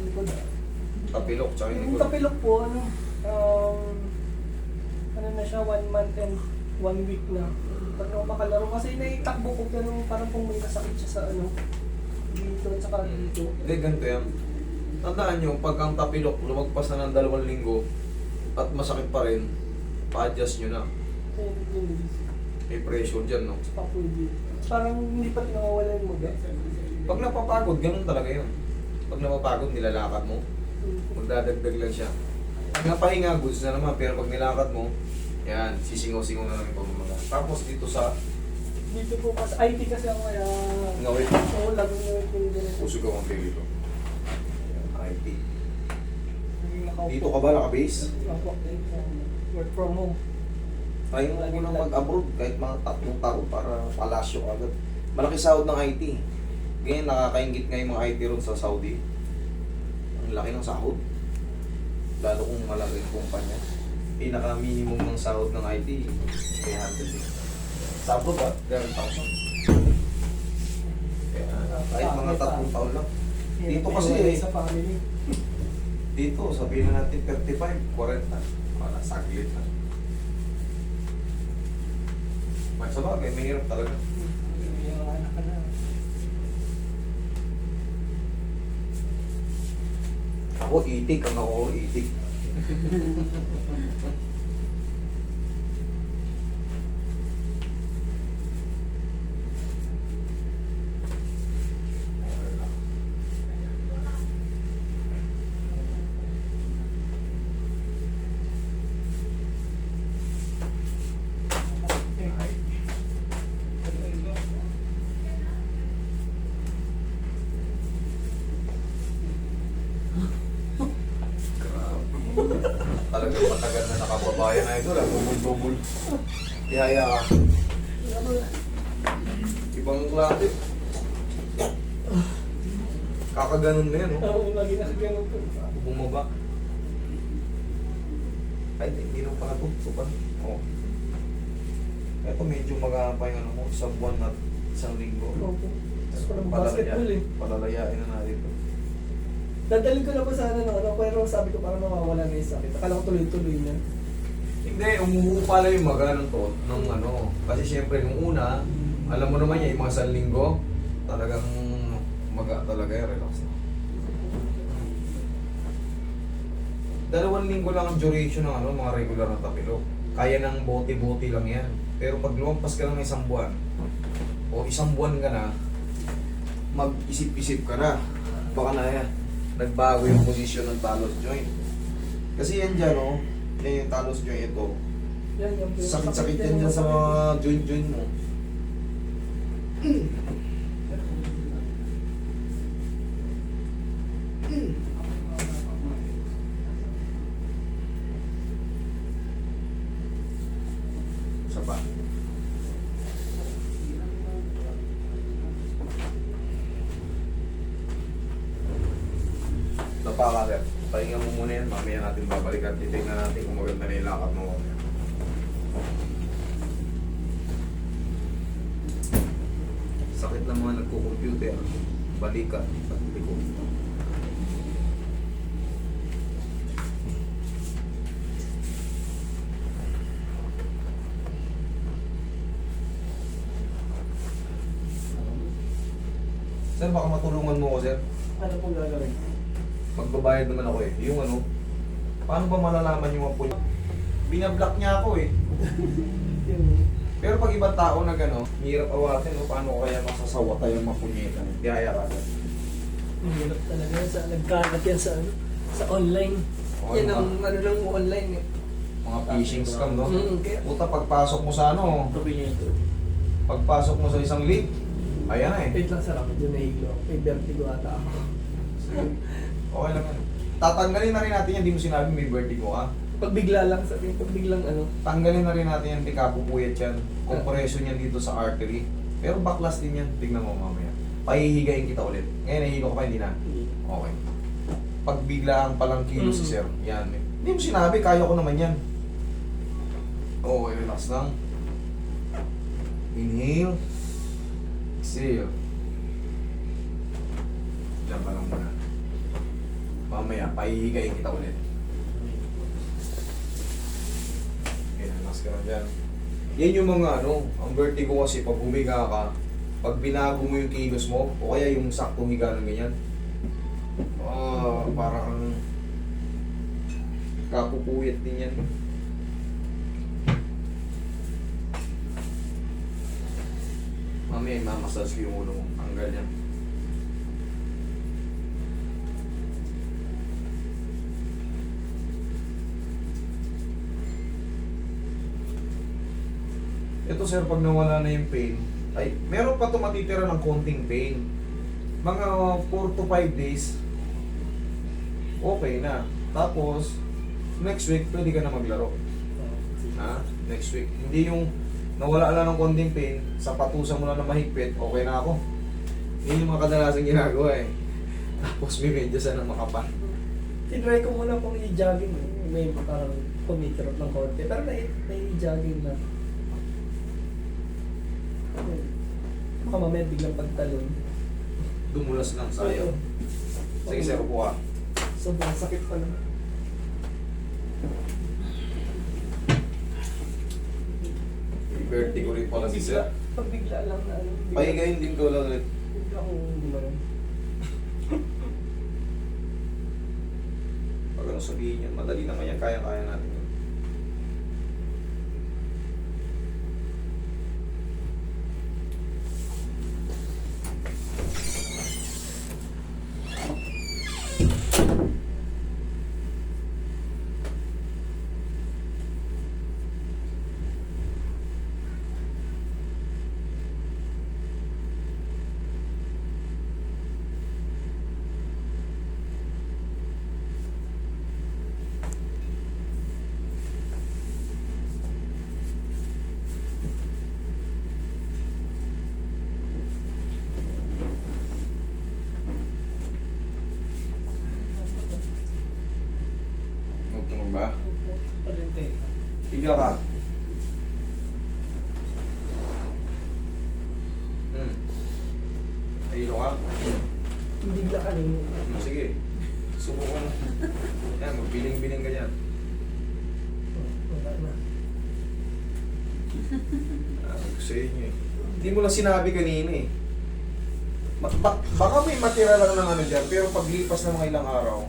likod. Tapilok, tsaka yung Yung likod. tapilok po, ano na siya, 1 month and 1 week na. Pag ako makalaro, kasi naitakbo ko, pero parang kung may nasakit siya sa ano, dito at saka dito. Hindi, ganito yan. Tandaan nyo, pag ang tapilok lumagpas na ng 2 linggo at masakit pa rin, pa-adjust nyo na. Kaya yun, May pressure dyan, no? sa papundi. Parang hindi pa tinawawala yung maga. Pag napapagod, ganun talaga yun. Pag napapagod, nilalakad mo, magdadagdag lang siya. Pag napahinga, goods na naman. Pero pag nilakad mo, yan, sisingaw-singaw na lang yung pamamaga. Tapos dito sa Dito po kasi, IT kasi ako kaya... ngawit, Oo, lagi nyo yung ganito. usog ako ang dito. IT. Naging nakaupo. Dito ka ba naka-base? Ako, work from home. Try mo munang mag-abroad kahit mga 3 taon para palasyo agad. Malaki sahod ng IT. Ganyan, nakakaingit nga yung mga IT ron sa Saudi. Ang laki ng sahod. Lalo kung malaki yung kumpanya. Pinaka-minimum ng sahod ng IT, 300. Sa abroad ba? 3,000. Kaya kahit mga 3 taon lang. Dito kasi sa family. Dito, sabihin na natin 35, 40. Para saglit na. May sa bagay, may hirap talaga. May mga anak ka na. Ako, itik. Ang ako, itik. Talagang matagal na nakababayan na ito. Bubul-bubul. Ihaya ka. Ibang klase. Kakaganon na yan, no? Oo, lagi nakagano po. Bumaba. Ay, hindi na pala ito. Ito pa. Oo. Ito medyo magkakapay ano mo. 1 buwan at 1 linggo. Opo. Tapos parang basketball eh. Palalayain na natin ito. Dadalhin ko na po sana ano, pero sabi ko parang mawawala na yung sakit. Akala ko tuloy-tuloy na. Hindi, umuho pala yung maga ng to, ng ano. Kasi siyempre, nung una, alam mo naman yan, yung mga 1 linggo, talagang maga talaga yan, relax na. 2 linggo lang ang duration ng ano, mga regular na tapilok. Kaya ng bote-bote lang yan. Pero pag lumampas ka ng 1 buwan, o 1 buwan ka na, mag-isip-isip ka na. Baka na yan, nagbago yung posisyon ng talus joint. Kasi yan dyan, oh, yan yung talus joint ito. Yan, yung Sakit-sakit yan dyan sa mga joint-joint mo. Isa pa. Napaka, sir. Pahinga mo muna yan. Mamaya natin babalikan. Titignan natin kung maganda na yung lakad mo. Sakit lang mga nagko-computer. Balikan. Paglikod. Sir, baka matulungan mo ko, sir. Ano pong gagawin? Magbabayad naman ako eh. Yung ano, paano ba malalaman yung apo niya? Binablock niya ako eh. Yun. Pero pag ibang tao na gano'n, hirap awatin, no? Paano ko kaya masasawa tayo mga punyeta? Dihaya ka. Ang hirap talaga sa nagkalat yan sa ano, sa online. Oo, Yan mga- ang ano lang mo online eh. Mga phishing scam, no? Kaya Puta, pagpasok mo sa ano, sabi niya ito. pagpasok mo sa isang link, ayan na eh. Wait lang sarap, yun nahiglo ako. May vertigo ata ako. Sige. Okay lang yan. Tatanggalin na rin natin yan, di mo sinabi may vertigo ka. Pag bigla lang, sabi pag biglang ano. Tanggalin na rin natin yan, di kapupuyat yan. Compression yan dito sa artery. Pero backlash din yan, tignan mo mamaya. Pahihigayin kita ulit. Ngayon, nahihilo ka pa, hindi na. Okay. Pag biglaan palang kilo si sir, yan. Hindi mo sinabi, kaya ko naman yan. Okay, relax lang. Inhale. Exhale. Diyan pa lang muna. Mamaya, pahihigayin kita ulit. Okay, relax ka na dyan. Yan yung mga ang vertigo kasi pag humiga ka, pag binago mo yung kilos mo, o kaya yung saktong higa ng ganyan, parang kapupuyat din yan. Mamaya, mamasage ko yung ulo mo. Tanggal yan. Ito sir, pag nawala na yung pain, ay meron pa ito matitira ng konting pain. Mga 4 to 5 days, okay na. Tapos, next week, pwede ka na maglaro. Ha? Next week. Hindi yung nawala lang ng konting pain, sa patusan mo lang na mahigpit, okay na ako. Yun yung mga kadalasang ginagawa eh. Tapos may medyas na makapal. Tinry ko muna kung i-jogging. May parang kumikirot ng konti. Pero na-i-jogging na. Baka mamaya biglang pagtalon. Dumulas lang sa'yo. Sige sir, upo ka. Sobrang sakit pa naman. Vertigo rin pala si sir. Pag bigla lang na ano. Pahigayin din ko lang ulit. Bigla akong gumanon. Pag ano sabihin yan, madali naman yan, kaya-kaya natin yun. Magtunong ba? Palente. Higa ka. Ayun ka. Bigla ka rin. Sige. Subukan mo. Yan, magbiling-biling ka dyan. Wala na. Sa inyo eh. Hindi mo lang sinabi kanina eh. Baka may matira lang ng ano dyan, pero paglipas ng mga ilang araw,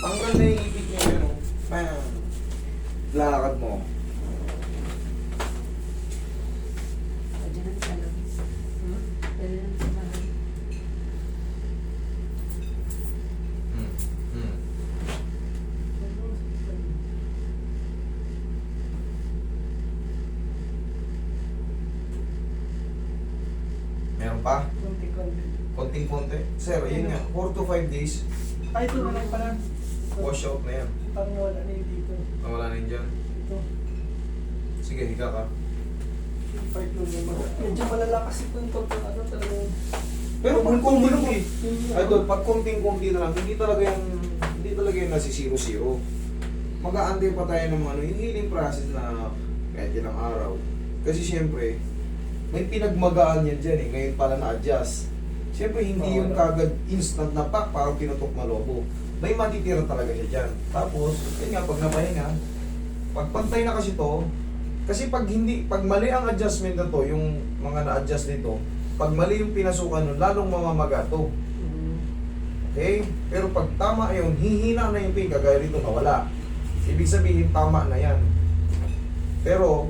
tanggal na yung ipit niya yun. Bam! Lakad mo. Pwede lang sa loob. Pwede lang sa bahay. Hmm. Meron pa? Konti-konti. Konting-konti. Sir, yun nga. 4 to 5 days, Ay, ito na lang pala. wash out na yan. Parang wala na yung dito. Nawala na yun dyan. Ito. Sige, higa ka. Yung part nung medyo malala kasi ito yung ano talagang. Pero kung konting Yung- Idol, pag konting-konti na lang, hindi talaga yung nasi-zero-zero. Mag-aantay pa tayo ng yung healing process na kahit ilang araw. Kasi siyempre, may pinagmagaan yan dyan eh. Ngayon pala na-adjust. Siyempre, hindi yung kagad instant na pak, parang pinutok na lobo. May matitira talaga siya dyan. Tapos, yun nga, pag napahinga, pag pantay na kasi to, kasi pag mali ang adjustment na to, yung mga na-adjust nito, pag mali yung pinasukan nun, lalong mamamaga to. Mhm. Okay? Pero pag tama yun, hihina na yung pain, kagaya rito nawala. Ibig sabihin, tama na yan. Pero,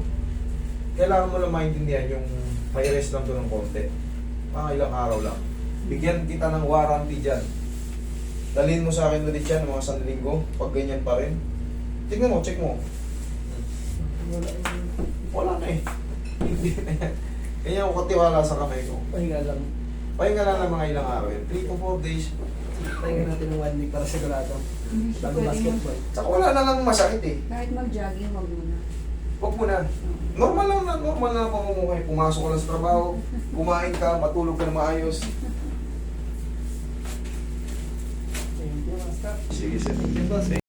kailangan mo lang maintindihan yung may rest lang to ng konti. Mga ilang araw lang. Bigyan kita ng warranty dyan. Dalhin mo sa akin ulit yan, mga sanlinggo, pag ganyan pa rin. Tignan mo, check mo. Wala yung Wala na eh. Hindi na yan. Kanya ako katiwala sa kamay ko. pahinga lang. Pahinga lang ng mga ilang araw yan. 3 to 4 days. Pahinga natin ng 1 week para sigurado. Hindi siya Bago pwede basketball. Tsaka wala na lang masakit eh. Kahit mag-jogging, wag muna. Huwag mo na. Normal na pamumuhay. Pumasok ka lang sa trabaho, kumain ka, matulog ka na maayos. Thank you, Master. Sige, sir. Thank you, boss.